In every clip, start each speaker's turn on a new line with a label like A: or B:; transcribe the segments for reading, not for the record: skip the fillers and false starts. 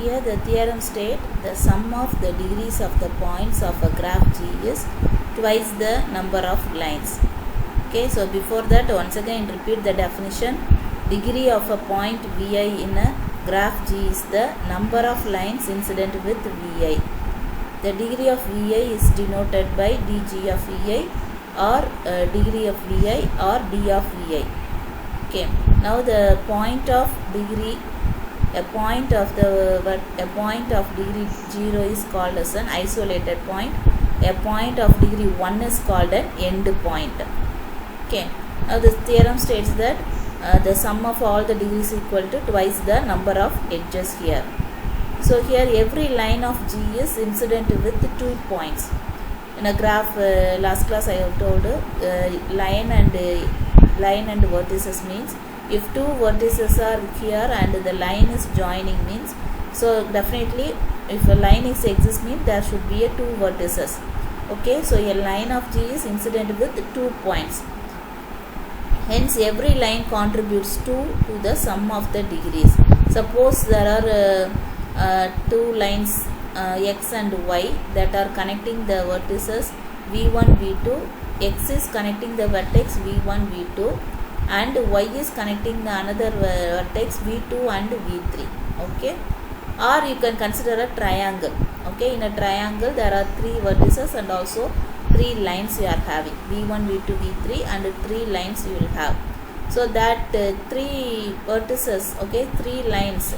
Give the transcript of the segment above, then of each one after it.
A: here the theorem state the sum of the degrees of the points of a graph G is twice the number of lines. Okay, so before that once again repeat the definition. Degree of a point Vi in a graph G is the number of lines incident with Vi. The degree of Vi is denoted by dg of Vi or degree of Vi or d of Vi. Okay, now the point of degree, a point of degree 0 is called as an isolated point. A point of degree 1 is called an end point. Okay, now this theorem states that the sum of all the degrees equal to twice the number of edges here. So here every line of G is incident with 2 points. In a graph, last class I have told line and vertices means if 2 vertices are here and the line is joining means, so definitely if a line is exists means there should be a 2 vertices. Okay, so a line of G is incident with 2 points. Hence every line contributes 2 to the sum of the degrees. Suppose there are 2 lines x and y that are connecting the vertices v1 v2. X is connecting the vertex v1 v2 and y is connecting the another vertex v2 and v3. Okay, or you can consider a triangle. Okay, in a triangle there are 3 vertices and also 3 lines you are having, v1 v2 v3 and 3 lines you will have. So that 3 vertices, okay, 3 lines.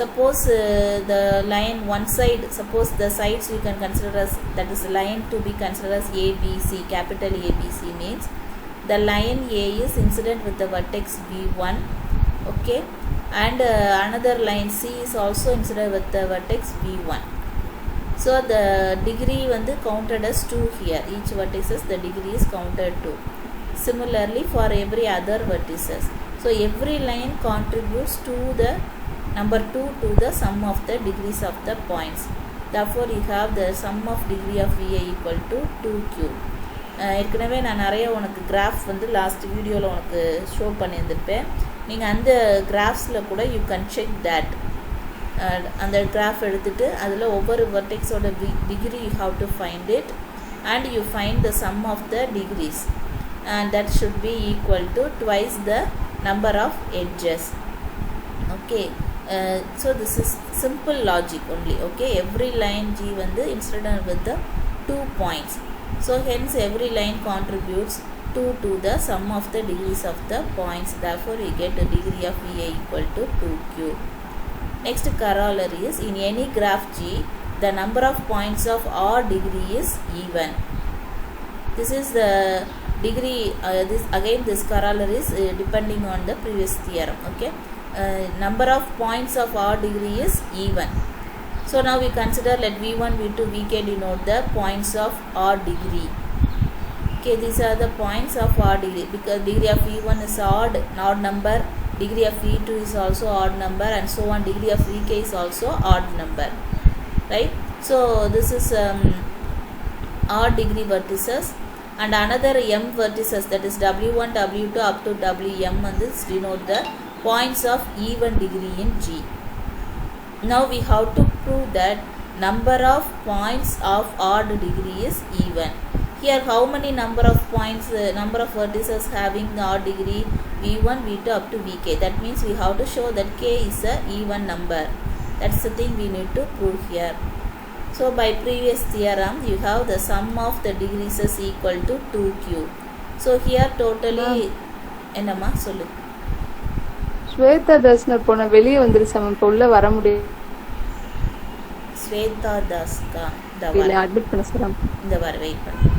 A: Suppose the line one side, suppose the sides you can consider as, that is line to be considered as ABC, capital ABC means the line A is incident with the vertex V1, okay, and another line C is also incident with the vertex V1. So the degree counted as 2 here, each vertices the degree is counted 2. Similarly for every other vertices. So every line contributes to the number 2 to the sum of the degrees of the points. Therefore you have the sum of degree of Vi equal to 2q. ஏற்கனவே நான் நிறைய உனக்கு graph last வீடியோவில் உனக்கு show பண்ணியிருந்திருப்பேன். நீங்கள் அந்த கிராஃப்ஸில் கூட யூ கேன் செக் தேட். அந்த கிராஃப் எடுத்துகிட்டு அதில் ஒவ்வொரு வெர்டெக்ஸோட degree you have to find it and you find the sum of the degrees and that should be equal to twice the number of edges. Okay, so this is simple logic only. Okay, every line G incident with the 2 points. So hence every line contributes 2 to the sum of the degrees of the points. Therefore we get a degree of Vi equal to 2q. Next corollary is in any graph G the number of points of odd degree is even. This is the degree, this corollary is depending on the previous theorem. Okay, number of points of odd degree is even. So now we consider let v1 v2 vk denote the points of odd degree. Okay, these are the points of odd degree because degree of v1 is odd number, degree of v2 is also odd number, and so on. Degree of vk is also odd number, right? So this is odd degree vertices. And another m vertices, that is w1 w2 up to wm, and this denote the points of even degree in G. Now we have to prove that number of points of odd degree is even. Here how many number of points, number of vertices having the odd degree v1 v2 up to vk. That means we have to show that k is a even number. That's the thing we need to prove here. So by previous theorem you have the sum of the degrees is equal to 2q. So here totally என்னம்மா சொல்லு.
B: ஸ்வேதா தாஸ்ன போன வெளிய வந்துருச்சு, அவன் உள்ள வர முடியல.
A: ஸ்வேதா தாஸ்கா
B: இல்ல அட்மிட் பண்ண சொல்றேன்.
A: இந்த வர வெயிட் பண்ணு.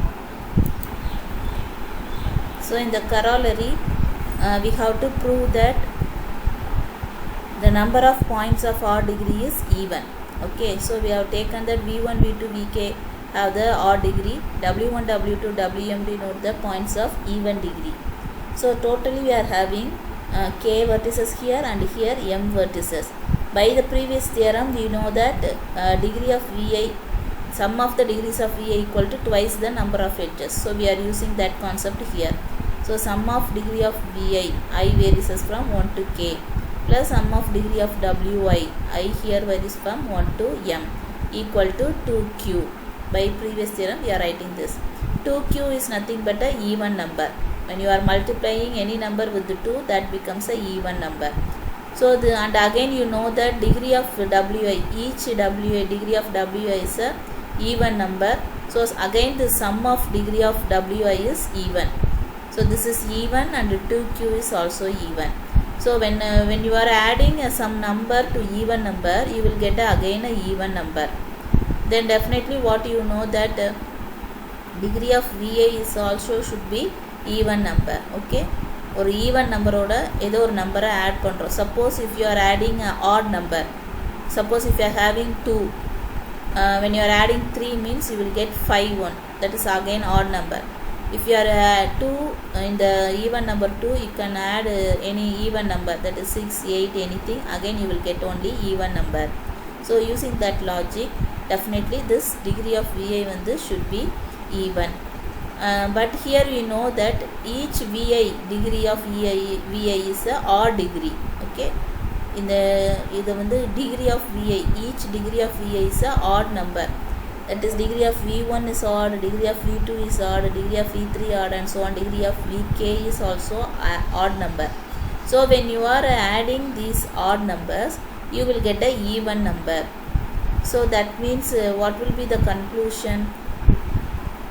A: So in the corollary we have to prove that the number of points of odd degree is even. Okay, so we have taken that v1 v2 vk have the odd degree, w1 w2 wm denote the points of even degree. So totally we are having k vertices here and here m vertices. By the previous theorem we know that degree of Vi, sum of the degrees of Vi equal to twice the number of edges. So we are using that concept here. So sum of degree of Vi, I varies from 1 to k. plus sum of degree of wi, I here varies from 1 to m, equal to 2q. By previous theorem we are writing this. 2q is nothing but a even number. When you are multiplying any number with 2, that becomes a even number. So and again you know that degree of wi, each wi, degree of wi is a even number. So again the sum of degree of wi is even. So this is even and 2q is also even. So when you are adding some number to even number, you will get again a even number. Then definitely what you know that degree of va is also should be even number. Okay, or even number oda edo or number add pandrom. Suppose if you are adding an odd number, suppose if you are having 2, when you are adding 3 means you will get 5 1, that is again odd number. If you are 2 in the even number 2, you can add any even number, that is 6 8 anything, again you will get only even number. So using that logic, definitely this degree of vi should be even. But here we know that each vi, degree of vi is a odd degree. Okay, in the degree of vi, each degree of vi is a odd number. That is degree of v1 is odd, degree of v2 is odd, degree of v3 odd, and so on. Degree of vk is also odd number. So when you are adding these odd numbers, you will get a even number. So that means what will be the conclusion?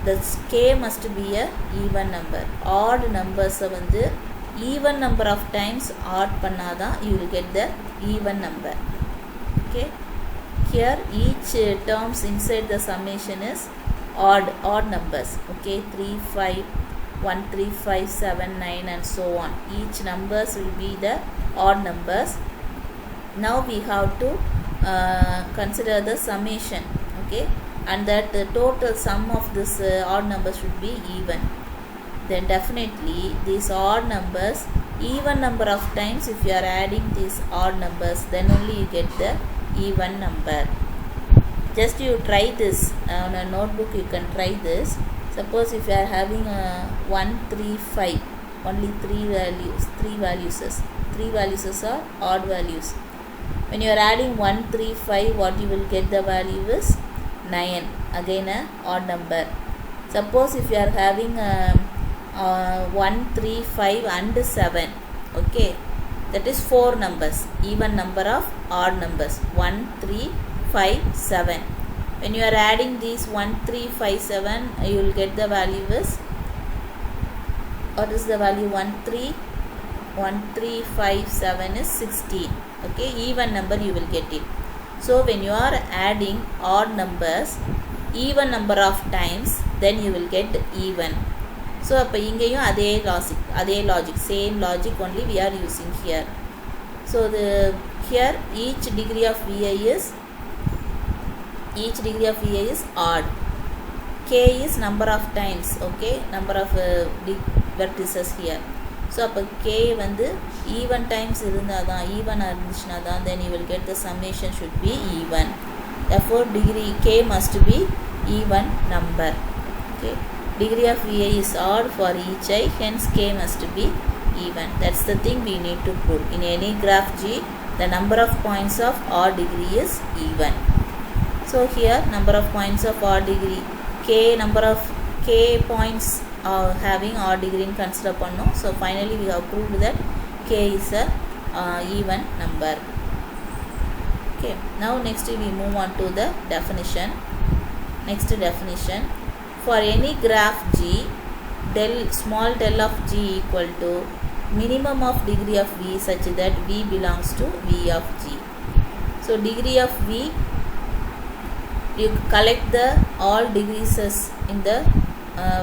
A: The k must be a even number. Odd numbers even number of times odd pannada you will get the even number. Okay, here each terms inside the summation is odd numbers. Okay, 3 5 1 3 5 7 9 and so on. Each numbers will be the odd numbers. Now we have to consider the summation. Okay, and that the total sum of this odd numbers should be even. Then definitely these odd numbers, even number of times if you are adding these odd numbers, then only you get the even number. Just you try this on a notebook, you can try this. Suppose if you are having 1 3 5, only 3 values are odd values. When you are adding 1 3 5, what you will get the value is 9, again a odd number. Suppose if you are having 1 3 5 and 7, okay, that is 4 numbers, even number of odd numbers, 1 3 5 7. When you are adding these 1 3 5 7, you will get the value is, what is the value? 1 3 5 7 is 16. Okay, even number you will get it. So when you are adding odd numbers even number of times, then you will get even. So appo ingeyum adhe logic, same logic only we are using here. So here each degree of vi is odd. K is number of times. Okay, number of vertices here. So appo k even times irundha even irundhuchna then you will get the summation should be even. Therefore degree k must be even number. Okay, degree of vi is odd for each I, hence k must be even. That's the thing we need to prove. In any graph G, the number of points of odd degree is even. So here number of points of odd degree, number of k points having odd degree in consider pannom. So finally we have proved that k is a even number. Okay, now next we move on to the definition. Next definition: for any graph G, small del of G equal to minimum of degree of V such that V belongs to V of G. So degree of V, you collect the all degrees in the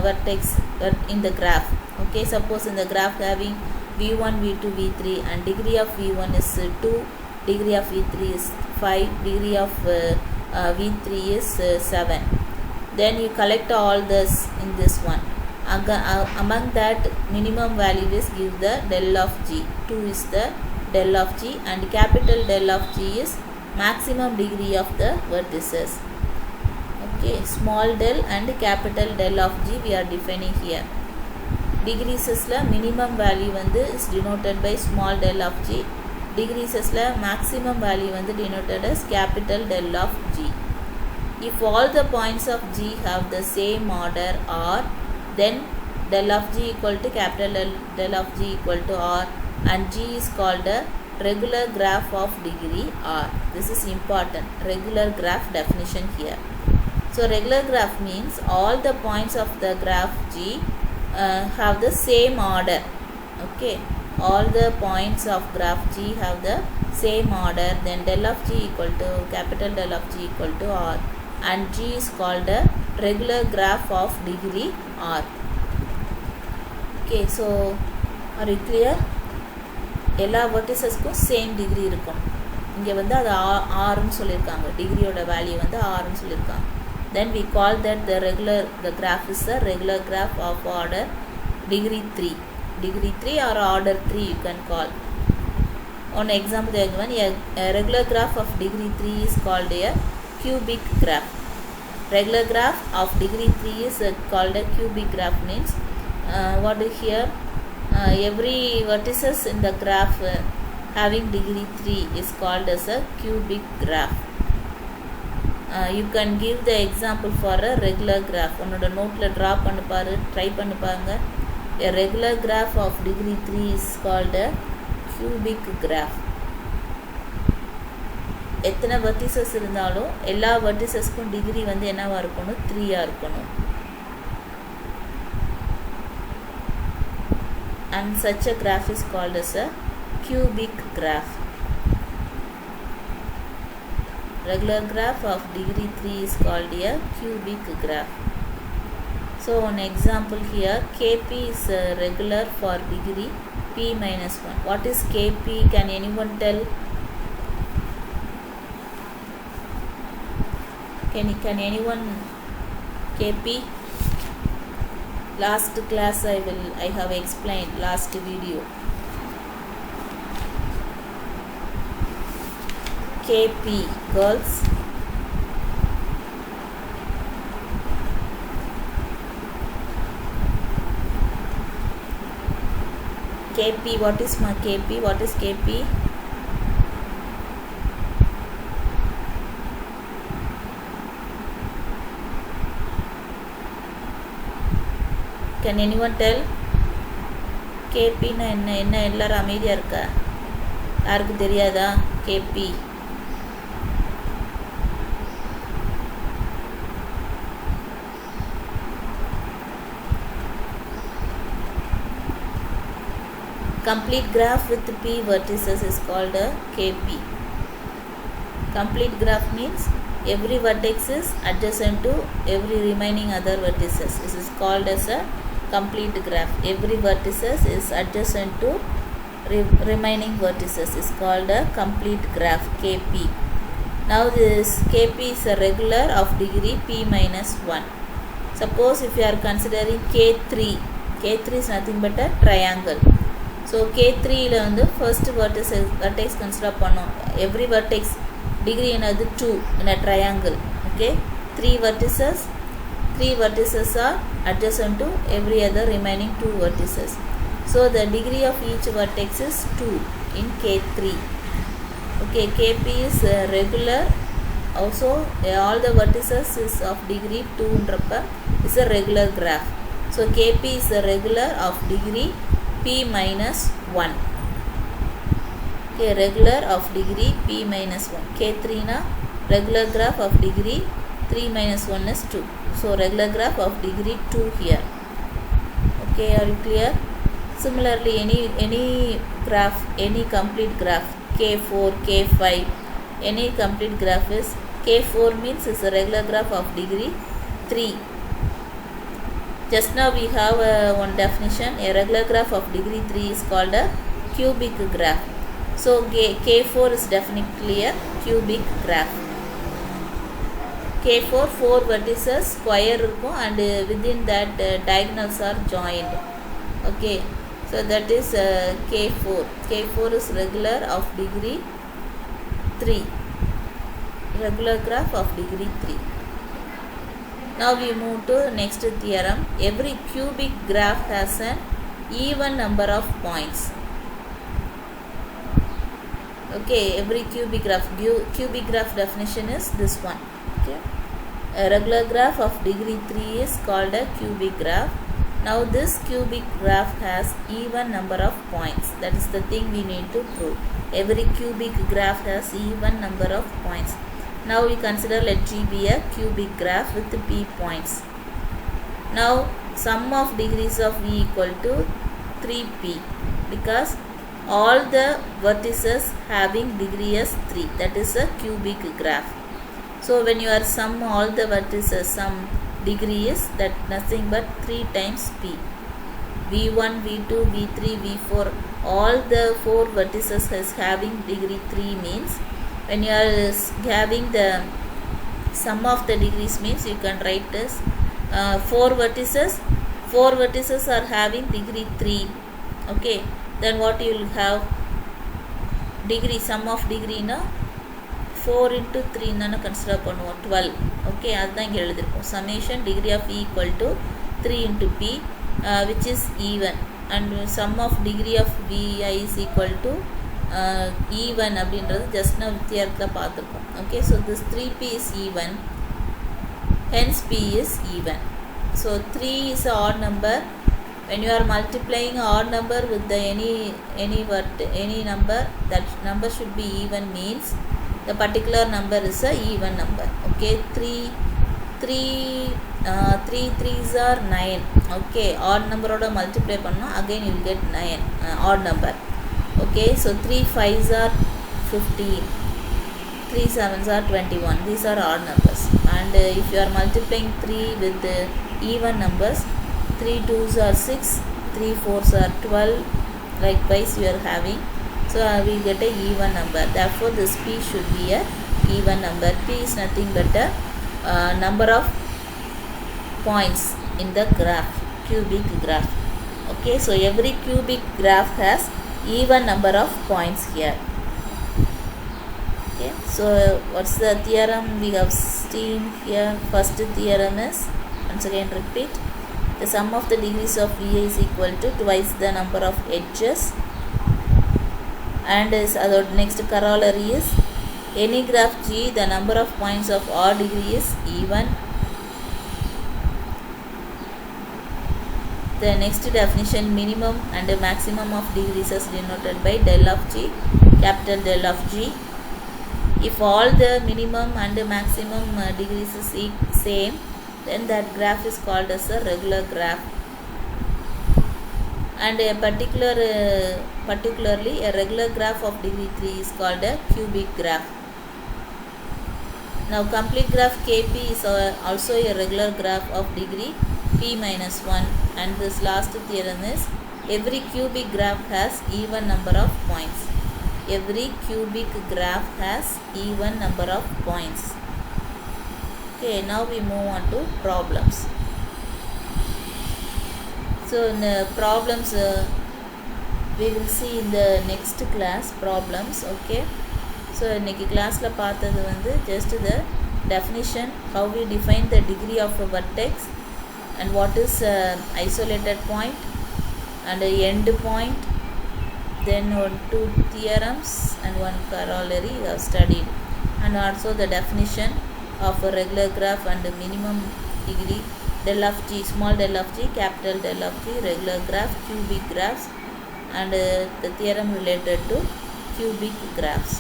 A: vertex in the graph. Okay, suppose in the graph having v1 v2 v3 and degree of v1 is 2, degree of v3 is 5, degree of v3 is 7. Then you collect all this in this one. Among that minimum value is give the del of G. 2 is the del of G and capital del of G is maximum degree of the vertices. Okay, small del and capital del of G we are defining here. Degrees la minimum value is denoted by small del of G, degrees maximum value வந்து denoted as capital del of G. If all the points of G have the same order R, then del of G equal to capital del of G equal to R, and G is called a regular graph of degree R. This is important, regular graph definition here. So regular graph means all the points of the graph G have the same order. Okay, all the points of graph G have the same order, then del of G equal to capital del of G equal to R, and G is called a regular graph of degree R. Okay, so are you clear? எல்லா verticesக்கும் same degree இருக்கும். இங்கே வந்து அது Rன்னு சொல்லியிருக்காங்க, டிகிரியோட value வந்து Rன்னு சொல்லியிருக்காங்க. Then we call that the graph is the regular graph of order degree 3. Degree 3 or order 3 you can call. One example they are given, a regular graph of degree 3 is called a cubic graph. Regular graph of degree 3 is called a cubic graph. Means what is here, every vertices in the graph having degree 3 is called as a cubic graph. You can give the example for a regular graph. உன்னோட நோட்டில் draw பண்ணி பாரு, try பண்ணி பாருங்க. A regular graph of degree 3 is called a cubic graph. எத்தனை vertices இருந்தாலும் எல்லா verticesக்கும் degree வந்து என்னவா இருக்கணும், 3 இருக்கணும். And such a graph is called as a cubic graph. Regular graph of degree 3 is called a cubic graph. So an example here, Kp is regular for degree p minus 1. What is Kp? Can anyone tell? Can anyone Kp? Last class I have explained, last video. Kp, girls. Kp, what is my Kp? What is Kp? Can anyone tell? Kp na என்ன எல்லாரும் அமைதியா இருக்கா? யாருக்கு தெரியாதா Kp? Complete graph with p vertices is called a Kp. Complete graph means every vertex is adjacent to every remaining other vertices. This is called as a complete graph. Every vertices is adjacent to remaining vertices is called a complete graph, Kp. Now this Kp is a regular of degree p minus 1. Suppose if you are considering K3, K3 is nothing but a triangle. So K3 ல வந்து first vertex consider பண்ணோம். Every vertex degree என்னது 2 in a triangle. Okay, 3 vertices are adjacent to every other remaining 2 vertices. So the degree of each vertex is 2 in K3. Okay, Kp is regular. Also all the vertices is of degree 2 ன்றப்ப is a regular graph. So Kp is a regular of degree p minus 1. Okay, regular of degree p minus 1. K3 na regular graph of degree 3 minus 1 is 2. So regular graph of degree 2 here. Okay, are you clear? Similarly, any graph, any complete graph, K4, K5, any complete graph is K4 means is a regular graph of degree 3. Just now we have one definition. A regular graph of degree 3 is called a cubic graph. So K4 is definitely a cubic graph. K4 4 vertices square இருக்கும் and within that diagonals are joined. Okay, so that is K4. K4 is regular of degree 3. Regular graph of degree 3. Now we move to next theorem. Every cubic graph has an even number of points. Okay, every cubic graph. Cubic graph definition is this one. Okay, a regular graph of degree 3 is called a cubic graph. Now this cubic graph has even number of points. That is the thing we need to prove. Every cubic graph has even number of points. Now we consider let G be a cubic graph with p points. Now sum of degrees of V equal to 3p because all the vertices having degree as 3. That is a cubic graph. So when you are sum all the vertices, sum degree is that nothing but 3 times p. V1, V2, V3, V4, all the 4 vertices is having degree 3 means when you are having the sum of the degrees means you can write this 4 vertices are having degree 3. Okay, then what you will have degree sum of degree na 4 into 3 na consider பண்ணுவோம் 12. Okay, அதுதான் இங்க எழுதிருக்கோம் summation degree of E equal to 3 into p which is even and sum of degree of Vi is equal to even அப்படின்றது just now வித்தியாசத்துல பார்த்திருக்கோம். Okay, so this 3p is even, hence p is even. So 3 is an odd number. When you are multiplying odd number with the any number, that number should be even means the particular number is a even number. Okay, 3 3s are 9. Okay, odd number oda multiply panna again you will get 9 odd number. Okay, so 3 5s are 15, 3 7s are 21. These are odd numbers. And if you are multiplying 3 with even numbers, 3 2s are 6, 3 4s are 12. Likewise you are having, so we get a even number. Therefore this p should be a even number. P is nothing but a number of points in the graph, cubic graph. Okay, so every cubic graph has even number of points here. Okay, so what's the theorem we have seen here? First theorem is, once again repeat, the sum of the degrees of Vi is equal to twice the number of edges, and is next corollary is any graph G, the number of points of odd degree is even. The next definition, minimum and maximum of degrees is denoted by del of G, capital del of G. If all the minimum and maximum degrees is same, then that graph is called as a regular graph. And a particularly a regular graph of degree 3 is called a cubic graph. Now complete graph Kp is also a regular graph of degree p minus 1, and this last theorem is every cubic graph has even number of points. Every cubic graph has even number of points. Okay, now we move on to problems. So in the problems we will see in the next class problems. Okay, so இன்னைக்கு கிளாஸ்ல பார்த்தது வந்து just the definition, how we define the degree of a vertex, and what is isolated point and end point, then 2 theorems and 1 corollary we have studied, and also the definition of a regular graph and the minimum degree, del of G, small del of G, capital del of G, regular graph, cubic graphs, and the theorem related to cubic graphs.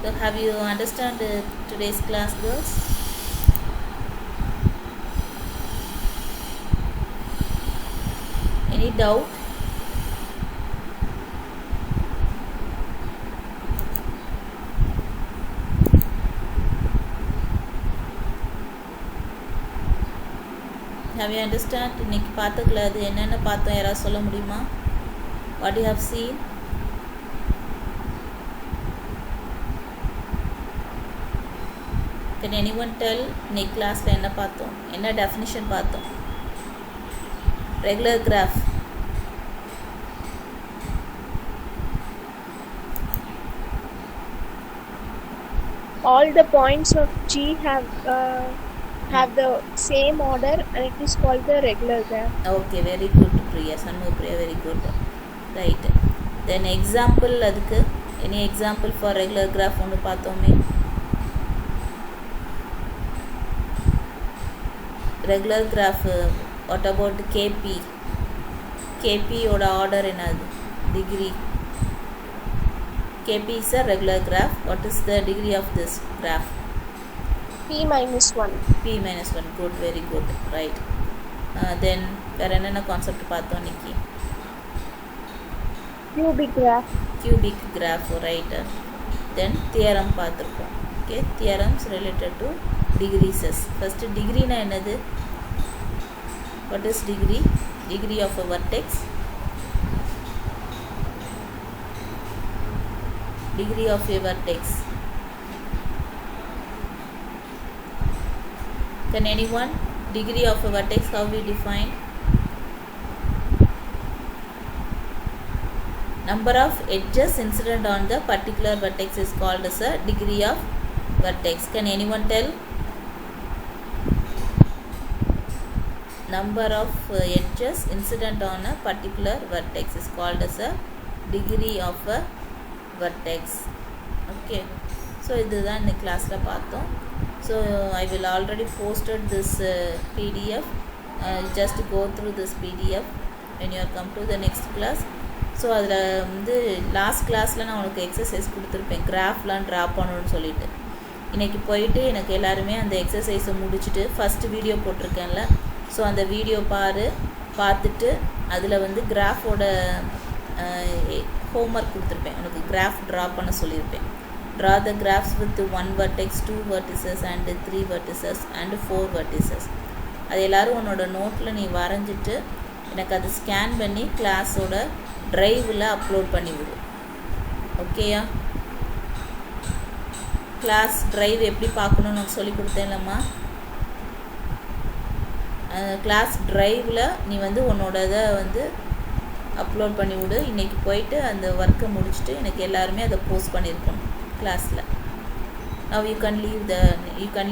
A: So have you understand today's class, girls? Any doubt? Have you understand? இன்னைக்கு பார்த்ததுல அது என்னென்ன பார்த்தோம், யாராவது சொல்ல முடியுமா? What you have seen? Can anyone tell இன்னைக்கு கிளாஸ்ல என்ன பார்த்தோம், என்ன டெஃபினிஷன் பார்த்தோம்? Regular graph.
C: All the points of G have the same order and it is called the regular graph.
A: Okay, very good, Priya. Sanmu Priya, very good. Right. Then example adukku any example for regular graph onu paathome. Regular graph, what about KP? KP oda order enadu? Degree. KP is a regular graph. What is the degree of this graph?
C: P minus 1.
A: P minus 1. Good, very good. Right. Then வேறு என்னென்ன concept பார்த்தோம் இன்னைக்கு?
C: Cubic graph.
A: Cubic graph, right. Then theorem பார்த்துருக்கோம். Okay, theorems related to degrees. First degree na என்னது? What is degree? Degree of a vertex. Degree of a vertex. Can anyone? Degree of a vertex, how we define? Number of edges incident on the particular vertex is called as a degree of vertex. Can anyone tell? Number of edges incident on a particular vertex is called as a degree of a vertex. Okay, so இதுதான் இந்த கிளாஸ்ல பார்த்தோம். So I will already posted this PDF. Just go through this PDF when you are come to the next class. So அதில் வந்து last கிளாஸில் நான் உனக்கு exercise கொடுத்துருப்பேன், கிராஃப்லாம் ட்ரா பண்ணணும்னு சொல்லிட்டு. இன்றைக்கி போயிட்டு எனக்கு எல்லாருமே அந்த எக்ஸசைஸை முடிச்சுட்டு ஃபஸ்ட்டு வீடியோ போட்டிருக்கேன்ல, ஸோ அந்த வீடியோ பார்த்துட்டு அதில் வந்து கிராஃபோட ஹோம்ஒர்க் கொடுத்துருப்பேன். உனக்கு கிராஃப் ட்ரா பண்ண சொல்லியிருப்பேன். Draw the graphs with 1 vertex, 2 vertices and 3 vertices and 4 vertices. அது எல்லோரும் உன்னோட நோட்டில் நீ வரைஞ்சிட்டு எனக்கு அதை ஸ்கேன் பண்ணி கிளாஸோட ட்ரைவில் அப்லோட் பண்ணி விடு. ஓகேயா? கிளாஸ் ட்ரைவ் எப்படி பார்க்கணுன்னு நான் சொல்லி கொடுத்தேன்லம்மா. கிளாஸ் ட்ரைவில் நீ வந்து உன்னோட இதை வந்து அப்லோட் பண்ணி விடு. இன்றைக்கி போயிட்டு அந்த ஒர்க்கை முடிச்சுட்டு எனக்கு எல்லாருமே அதை போஸ்ட் பண்ணியிருக்கணும் கிளாஸில். Now you can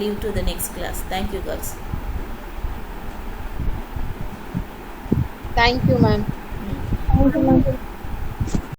A: leave to the next class. Thank you girls.
B: Thank you ma'am.
C: Thank you, ma'am.